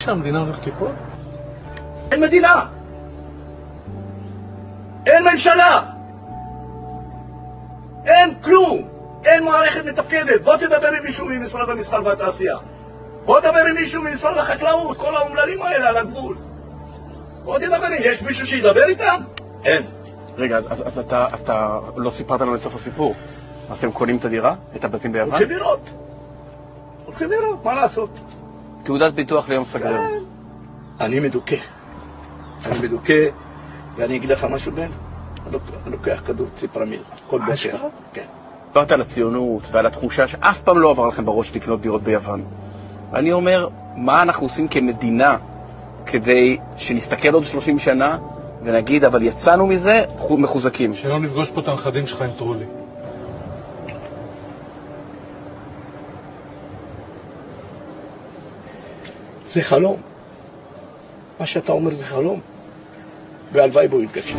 שהמדינה הולכת ליפול? אין מדינה! אין ממשלה! אין כלום! אין מערכת מתפקדת. בוא תדבר עם מישהו ממשרד המסחר והתעשייה. בוא תדבר עם מישהו ממשרד החקלאות, כל האומללים האלה על הגבול. בוא תדבר עם... יש מישהו שידבר איתם? אין. רגע, אז אתה לא סיפרת לנו לסוף הסיפור. אז אתם קונים את הדירה? את הבתים ביוון? הולכים לראות, מה לעשות? תעודת ביטוח ליום סגריר. אני מדוכא. ואני אגיד לך משהו בן, אני לוקח כדור ציפרמיל, כל בוקר. כן. דיברת על הציונות ועל התחושה שאף פעם לא עבר לכם בראש לקנות דירות ביוון. ואני אומר, מה אנחנו עושים כמדינה כדי שנסתכל עוד 30 שנה ונגיד, אבל יצאנו מזה מחוזקים. שלא נפגוש פה את הנכדים שלך עם טרולי. זה חלום. מה שאתה אומר זה חלום. והלוואי בו יתגשם.